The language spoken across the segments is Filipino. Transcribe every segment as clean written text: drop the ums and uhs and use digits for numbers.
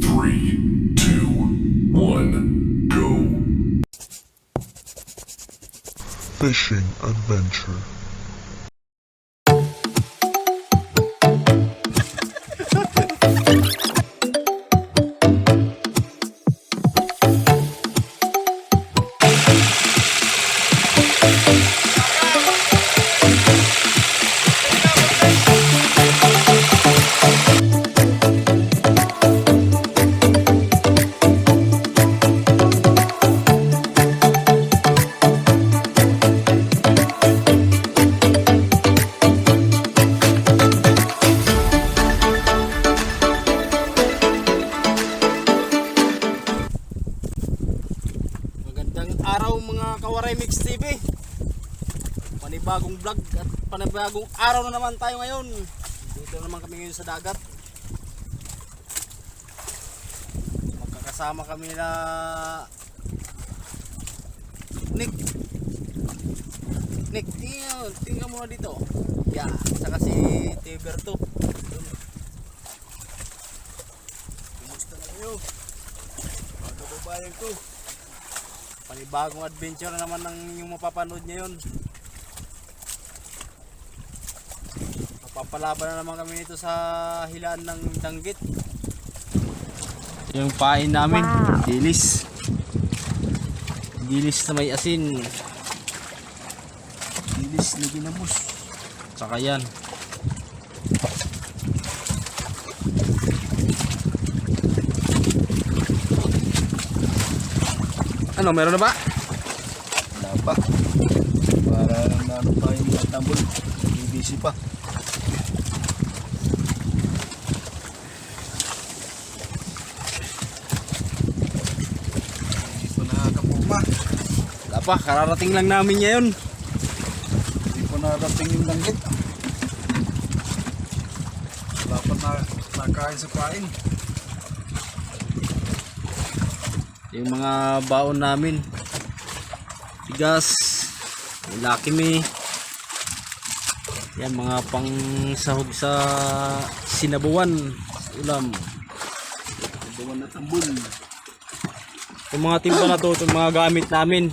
Three, two, one, go. Fishing adventure. Magandang araw mga Kawaray Mix TV. Panibagong vlog at panibagong araw na naman tayo ngayon. Dito naman kami ngayon sa dagat. Magkakasama kami na Nick, tingnan mo dito. Yeah, saka si Teberto. Kumusta na kayo? Mga kababayan ko. Panibagong adventure na naman ang inyong mapapanood ngayon. Papalaban na naman kami nito sa hilaan ng danggit. Yung pain namin, dilis. Dilis na may asin. Dilis na ginamos. Tsaka yan. Ano, meron na ba? Wala pa. Para naano pa yung mga tambol. BBC pa. Hindi pa nakakapuma. Wala pa, kararating lang namin ngayon. Hindi pa narating yung langgit. Wala pa nakain sa pain. Yung mga baon namin, bigas, Lucky Me, yan mga pang sahog sa sinabuan, ulam. Dawan na tambol. Yung mga timba na to, itong mga gamit namin.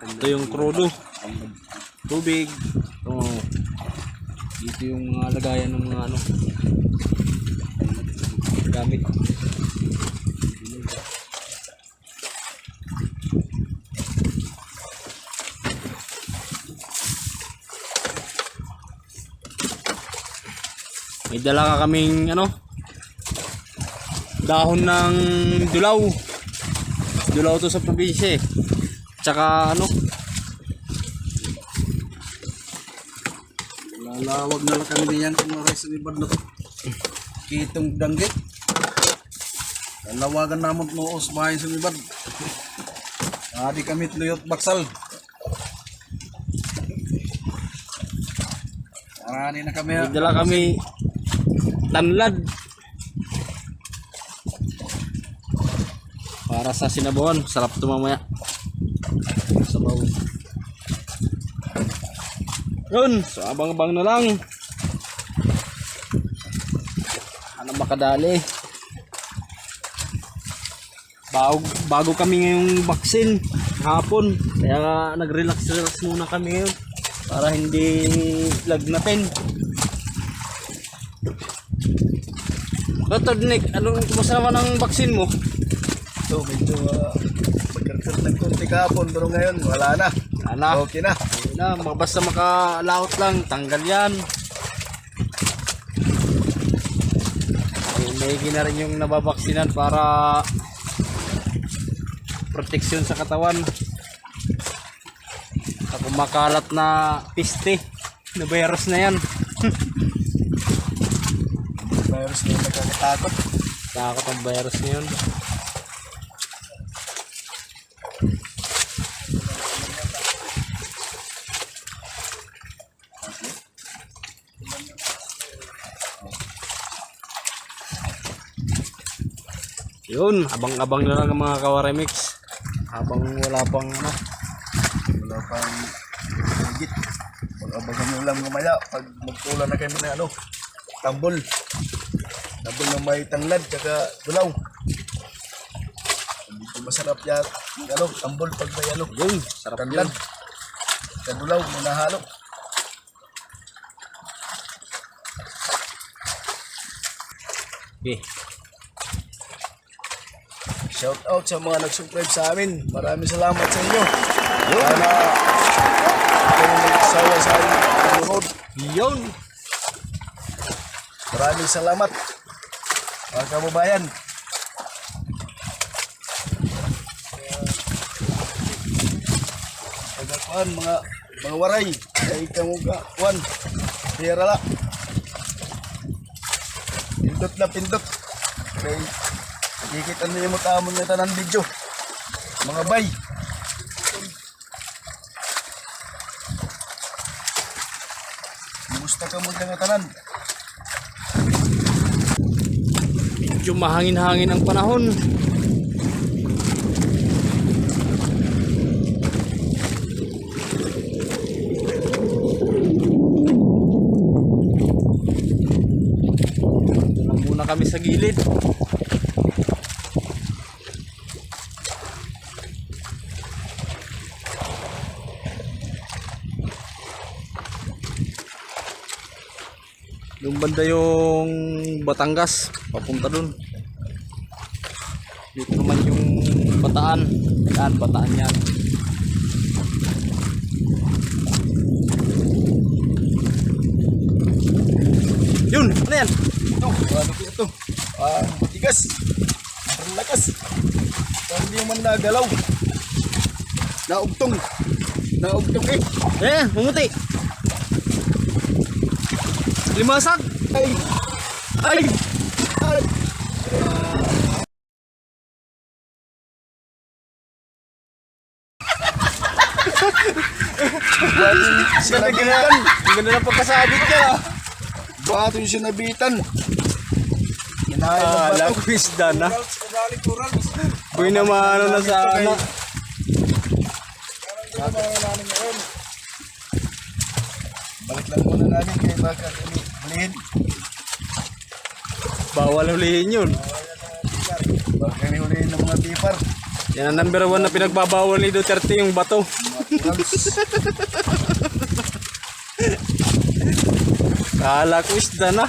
Ito yung krudo, tubig, dito yung mga lagayan ng mga ano, gamit. May dala ka kaming ano, dahon ng dulaw. Dulaw to sa probinsya eh. Tsaka ano, Lalawag na lang kami niyan kung maray sa libad na to. Kitong danggit. Lalawagan namon noos bahay sa libad. Adi kami tuyot baksal. Arani na kami. may dala kami tanlad para sa sinabawan. Sarap ito mamaya. Sabaw. Yun, so abang-abang na lang. Ano makadali. Bago kami ngayong vaccine hapon, kaya nag-relax muna kami ngayon para hindi lagnatin. Dr. Nick, anong kumusta naman ang vaccine mo? So medyo magkarkar ng konti kahapon pero ngayon wala na. Ana, Okay na. ayun na, basta makalaot lang, tanggal yan. May na rin yung nababaksinan para proteksyon sa katawan sa kumakalat na piste na virus na yan. Virus na nagkakatakot. Takot ang virus na yun. Yun, abang-abang na lang ang mga Kawaremix habang wala pang ano. Wala pang higit. Pag-abagan yung ulam mamaya, pag magpula na kayo na ano, tambol. Tambol na may tanglad, tsaka dulaw. Medyo masarap yan. Ano, tambol pag may ano. Yun, sarap Tanglad. yun. Tsaka dulaw, may nahalo. Okay. Shout out sa mga nag-subscribe sa amin. Maraming salamat sa inyo. Sana kayo nagsawa sa amin panonood. Yun. Maraming salamat mga kababayan. Pagkakuan mga waray ay kamuga kuan. Pira la. Pindot na pindot. Kay kikitan niyo mo tamon nga tanan video. Mga bay. Musta ka mo nga tanan? Medyo mahangin-hangin ang panahon. Ito na muna kami sa gilid. Yung banda yung Batangas, papunta dun. Dito naman yung Bataan. Yan, Bataan yan. Yun, ano yan? Ito, ano ko ito? Matigas. Ang lakas. Hindi man nagalaw. Naugtong. Naugtong eh. Mumuti. Limasag. Ay! Ay! Ay! Sinabitan. Ang ganda ng pagkasabit niya. Bato yung sinabitan. Kinain ng bato. Lakwis na. Uy naman ano na sana. Balik lang muna namin kay baka kami hulihin. Bawal hulihin yun. Baka kami hulihin ng mga tipar. Yan ang number 1 na pinagbabawal ni Duterte, yung bato. Mga turals. Kala ko isda na.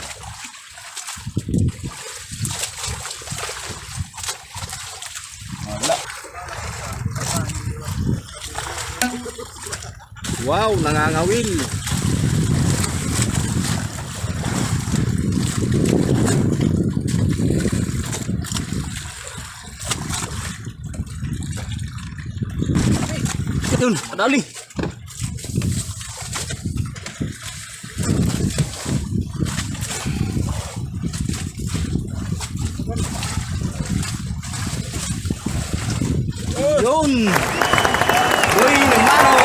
Wala. Wow, nangangawil. Yun, padali. Yun. Uy, namano.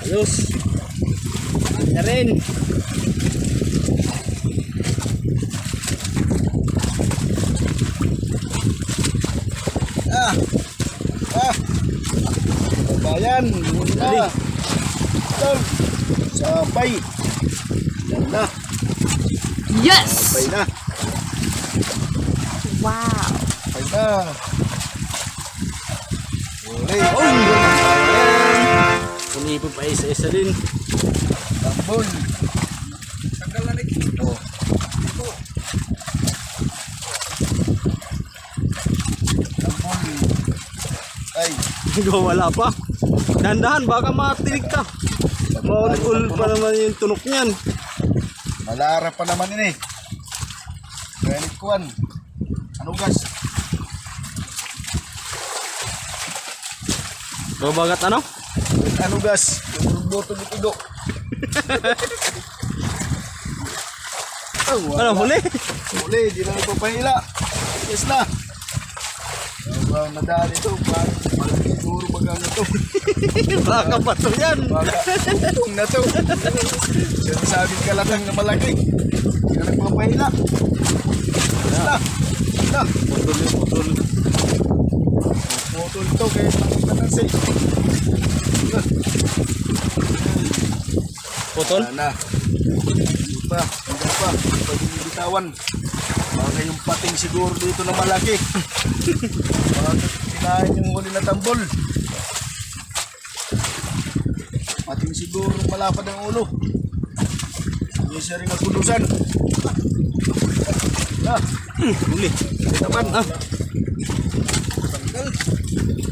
Ayos. Na rin. Bayan, muna. Sabay. Yan na. Yes! Sabay na. Wow! Sabay na. Uli. Uy! Punipo pa isa-isa din. Tambol. Oh. Tambol. Ay. Wala pa. Dahan-dahan, baka matilig ka. Maul-ul pa naman yung tunok niyan. Malara pa naman ini. Ganit kuan. Ano gas? Babagat ano? Ano gas? Yung boto ni Tigo. Ano, huli? Uli, di na nagpapahila. Yes na. Ang nadaan ito, malaki po Siguro baga na to. Baka pa to yan. Baga, tungtong na to. Sinasabing kalatang na malaki. Hindi ka nagpapahila. Basta. Basta. Putol yun, putol. Putol to kaya nakita na say. Putol? Sana. Hindi pa. Hindi pa. Hindi pa binibitawan. Baka yung pating siguro dito na malaki. Baka kinain yung huli na tambol. Pating siguro malapad ang ulo. Hindi siya rin nagkulusan. Huli. Ito naman. Tanggal.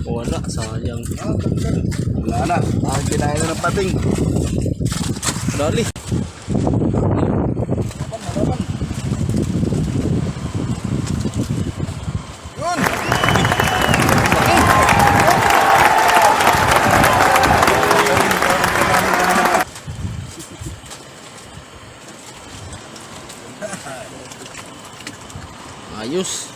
Wala, sayang. Tanggal. Wala na. Baka kinain na ng pating. Dali. Yun! Ayos.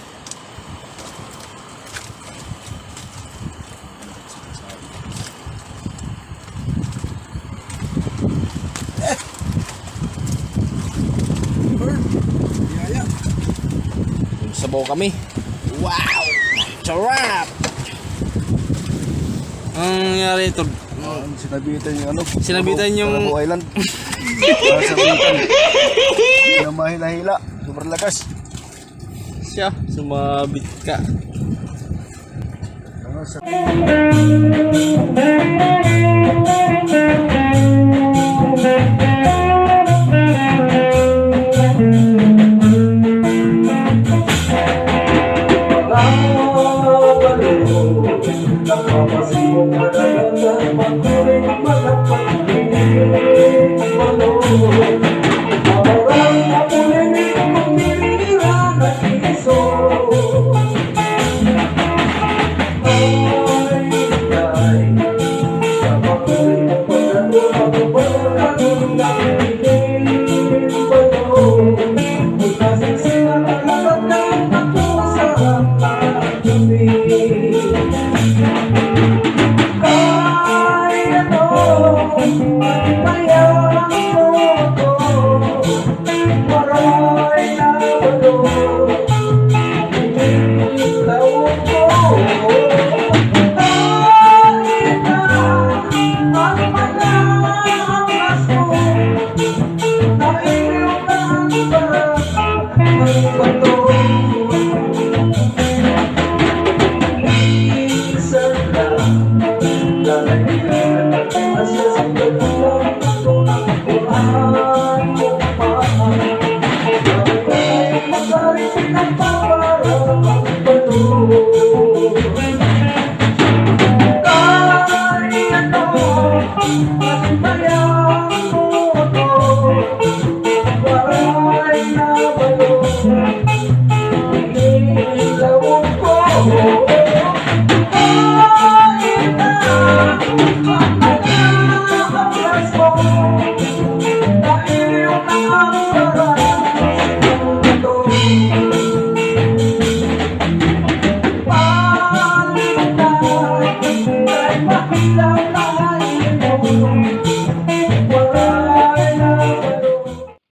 Yaya. Sabaw kami. Wow! Sarap! Ang nangyari ito, Sinabitan yung ano? Sinabitan yung- Malabo Island. Sabitan. Hindi na mahila-hila. Super lakas. siya, sumabit ka. Ano sa... Oh